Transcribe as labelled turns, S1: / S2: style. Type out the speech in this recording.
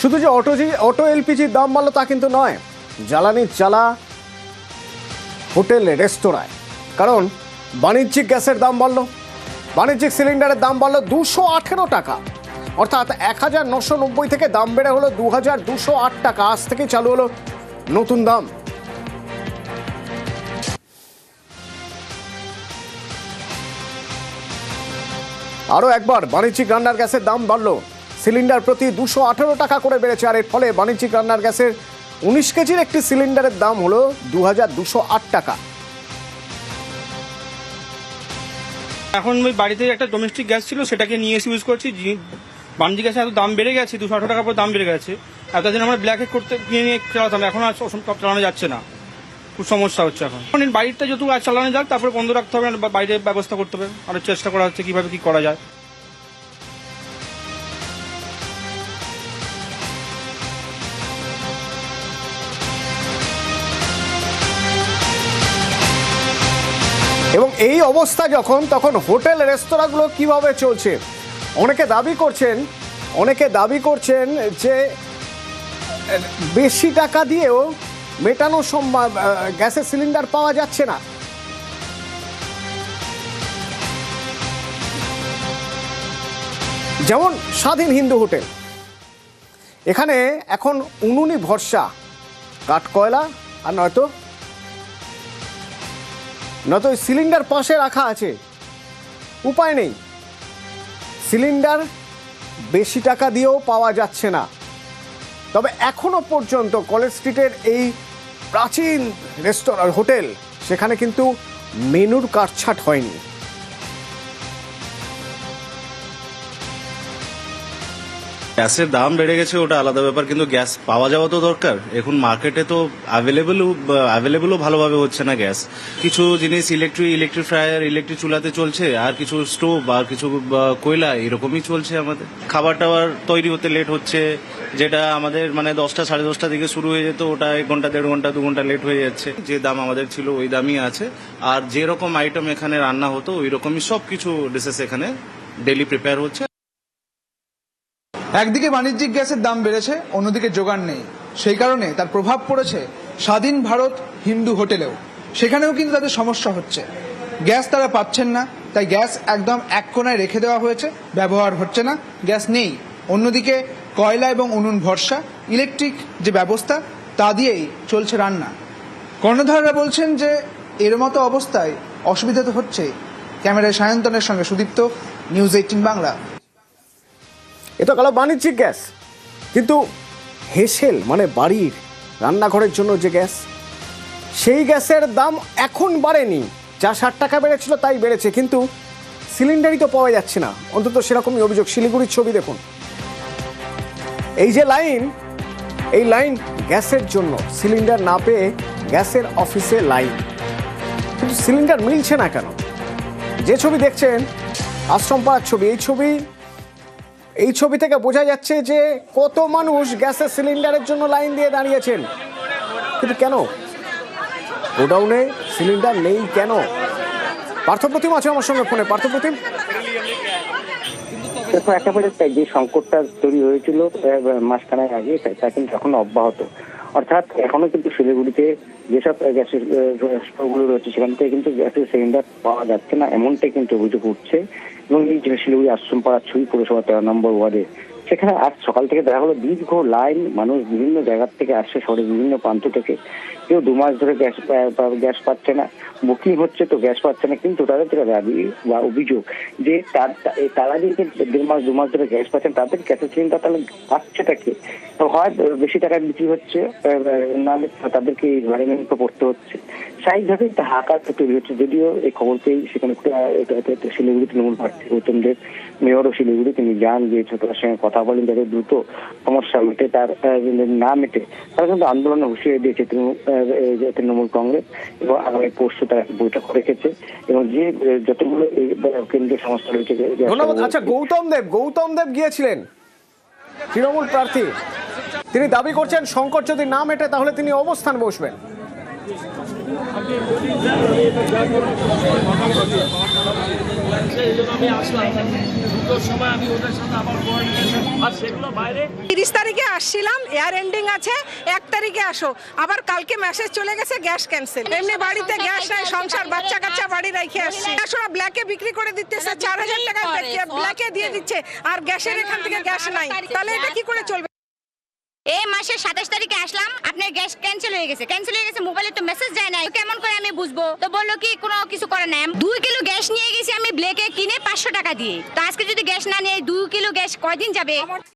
S1: শুধু যে অটো এলপিজির দাম বাড়লো তা কিন্তু নয়, জ্বালানির জ্বালা হোটেল রেস্তোরাঁয়। কারণ বাণিজ্যিক গ্যাসের দাম বাড়লো, বাণিজ্যিক সিলিন্ডারের দাম বাড়লো 218 টাকা, অর্থাৎ 1990 থেকে দাম বেড়ে হলো 2208 টাকা। আজ থেকে চালু হলো নতুন দাম। আরও একবার বাণিজ্যিক রান্নার গ্যাসের দাম বাড়লো, সিলিন্ডার প্রতি 218 টাকা করে বেড়েছে। আর এর ফলে বাণিজ্যিক রান্নার গ্যাসের 19 কেজির একটি সিলিন্ডারের দাম হলো 2208 টাকা।
S2: এখন ওই বাড়িতে একটা ডোমেস্টিক গ্যাস ছিল, সেটাকে নিয়ে এসে ইউজ করছি। বাণিজ্যিক গ্যাসে এত দাম বেড়ে গেছে, 218 টাকা পর দাম বেড়ে গেছে। এতদিন আমরা ব্ল্যাকে করতে নিয়ে চালাতাম, এখন আর চালানো যাচ্ছে না, খুব সমস্যা হচ্ছে। এখন বাড়িতে যতটুকু আর চালানো যাক, তারপরে বন্ধ রাখতে হবে, বাইরে ব্যবস্থা করতে হবে। আরও চেষ্টা করা হচ্ছে কিভাবে কি করা যায়।
S1: এবং এই অবস্থা যখন, তখন হোটেল রেস্তোরাঁগুলো কিভাবে চলছে? অনেকে দাবি করছেন যে বেশি টাকা দিয়েও মেটানো সম্ভব, গ্যাসের সিলিন্ডার পাওয়া যাচ্ছে না। যেমন স্বাধীন হিন্দু হোটেল, এখানে এখন উনুনি ভরসা, কাঠ কয়লা, আর নয়তো সিলিন্ডার পাশে রাখা আছে, উপায় নেই। সিলিন্ডার বেশি টাকা দিয়েও পাওয়া যাচ্ছে না। তবে এখনো পর্যন্ত কলেজ স্ট্রিটের এই প্রাচীন রেস্তোরাঁ হোটেল, সেখানে কিন্তু মেনুর কাটছাঁট হয়নি।
S3: গ্যাসের দাম বেড়ে গেছে ওটা আলাদা ব্যাপার, কিন্তু গ্যাস পাওয়া যাওয়া তো দরকার। এখন মার্কেটে তো অ্যাভেলেবেলও ভালোভাবে হচ্ছে না গ্যাস। কিছু জিনিস ইলেকট্রিক ফ্রায়ার, ইলেকট্রিক চুলাতে চলছে, আর কিছু স্টোভ আর কিছু কয়লা, এরকমই চলছে। আমাদের খাবার টাবার তৈরি হতে লেট হচ্ছে, যেটা আমাদের মানে 10টা 10:30 দিকে শুরু হয়ে যেত, ওটা 1 ঘন্টা 1.5 ঘন্টা 2 ঘন্টা লেট হয়ে যাচ্ছে। যে দাম আমাদের ছিল ওই দামই আছে, আর যেরকম আইটেম এখানে রান্না হতো ওই রকমই সব কিছু ডিশেস এখানে ডেইলি প্রিপেয়ার হচ্ছে।
S4: একদিকে বাণিজ্যিক গ্যাসের দাম বেড়েছে, অন্যদিকে জোগান নেই। সেই কারণে তার প্রভাব পড়েছে স্বাধীন ভারত হিন্দু হোটেলেও। সেখানেও কিন্তু তাদের সমস্যা হচ্ছে, গ্যাস তারা পাচ্ছেন না, তাই গ্যাস একদম এক কোনায় রেখে দেওয়া হয়েছে, ব্যবহার হচ্ছে না, গ্যাস নেই। অন্যদিকে কয়লা এবং উনুন ভরসা, ইলেকট্রিক যে ব্যবস্থা তা দিয়েই চলছে রান্না। কর্ণধাররা বলছেন যে এর মতো অবস্থায় অসুবিধা তো হচ্ছে। ক্যামেরায় সায়ন্তনের সঙ্গে সুদীপ্ত, নিউজ 18 বাংলা।
S1: এটা গেল বাণিজ্যিক গ্যাস, কিন্তু হেসেল মানে বাড়ির রান্নাঘরের জন্য যে গ্যাস, সেই গ্যাসের দাম এখন বাড়েনি। যা 60 টাকা বেড়েছিল তাই বেড়েছে, কিন্তু সিলিন্ডারই তো পাওয়া যাচ্ছে না। অন্তত সেরকমই অভিযোগ। শিলিগুড়ির ছবি দেখুন, এই যে লাইন, এই লাইন গ্যাসের জন্য। সিলিন্ডার না পেয়ে গ্যাসের অফিসে লাইন, কিন্তু সিলিন্ডার মিলছে না কেন? যে ছবি দেখছেন আশ্রমপাড়ার ছবি। এই ছবি থেকে বোঝা যাচ্ছে যে কত মানুষ গ্যাসের সিলিন্ডারের জন্য লাইন দিয়ে দাঁড়িয়েছেন, কিন্তু কেন গোডাউনে সিলিন্ডার নেই কেন? পার্থপ্রতিম আছে আমার সঙ্গে ফোনে। পার্থপ্রতিম,
S5: দেখো, একেবারে যে সংকটটা তৈরি হয়েছিল মাসখানেক আগে, তা কিন্তু এখন অব্যাহত। অর্থাৎ এখনো কিন্তু শিলিগুড়িতে যেসব গ্যাসের স্টোরগুলো রয়েছে, সেখান থেকে কিন্তু গ্যাসের সিলিন্ডার পাওয়া যাচ্ছে না, এমনটাই কিন্তু অভিযোগ উঠছে। এবং এই শিলিগুড়ি আশ্রমপাড়ার ছবি পৌরসভা 13 নম্বর ওয়ার্ডে, সেখানে আজ সকাল থেকে দেখা হলো দীর্ঘ লাইন। মানুষ বিভিন্ন জায়গার থেকে আসছে, শহরের বিভিন্ন প্রান্ত থেকে। কেউ 2 মাস ধরে গ্যাস পাচ্ছে না, বুকিং হচ্ছে তো গ্যাস পাচ্ছে না। কিন্তু তাদের থেকে দাবি বা অভিযোগ যে তারা যে 1.5 মাস 2 মাস ধরে গ্যাস পাচ্ছেন, তাদের গ্যাসের সিলিন্ডার তাহলে পাচ্ছেটা কে? হয় বেশি টাকায় বিক্রি হচ্ছে, নাহলে তাদেরকে রিকোয়ারমেন্ট পড়তে হচ্ছে। স্বাভাবিকভাবেই একটা হাহাকার তৈরি হচ্ছে। যদিও এই খবর পেয়েই সেখানে শিলিগুড়ি তৃণমূল প্রার্থী গৌতম দেব, মেয়রও শিলিগুড়ি, তিনি যান, গিয়ে ছোটদের সঙ্গে কথা বলেন, যাতে দ্রুত সমস্যা মেটে। তার না মেটে তারা কিন্তু আন্দোলনে হুঁশিয়ারি দিয়েছে তৃণমূল কংগ্রেস, এবং আগামী পরশু তারা বৈঠক রেখেছে। এবং যে যতগুলো কেন্দ্রীয় সংস্থা রয়েছে।
S1: ধন্যবাদ। আচ্ছা, গৌতম দেব গিয়েছিলেন, তৃণমূল প্রার্থী, তিনি দাবি করছেন সংকট যদি না মেটে তাহলে তিনি অবস্থান বসবেন।
S6: আমি আসলাম 2টোর সময় আমি ওদের সাথে আবার আর সেগুলো বাইরে
S7: 30 তারিখে আসছিলাম, এয়ার এন্ডিং আছে, 1 তারিখে আসো, আবার কালকে মেসেজ চলে গেছে গ্যাস ক্যান্সেল। এমনি বাড়িতে গ্যাস নাই, সংসার বাচ্চা কাচ্চা বাড়ি রেখে আসছি। আসলে ব্ল্যাকে বিক্রি করে দিতেছে, 4000 টাকা ব্ল্যাকে দিয়ে দিচ্ছে, আর গ্যাসের এখান থেকে গ্যাস নাই, তাহলে এটা কি করে চলবে?
S8: এই মাসের 27 তারিখে আসলাম, আপনার গ্যাস ক্যান্সেল হয়ে গেছে, মোবাইলে তো মেসেজ যায় না, কেমন করে আমি বুঝবো? তো বললো কি কোনো কিছু করে না। 2 কিলো গ্যাস নিয়ে গেছি আমি ব্ল্যাকে কিনে 500 টাকা দিয়ে, তো আজকে যদি গ্যাস না নিয়ে 2 কিলো গ্যাস কয়দিন যাবে?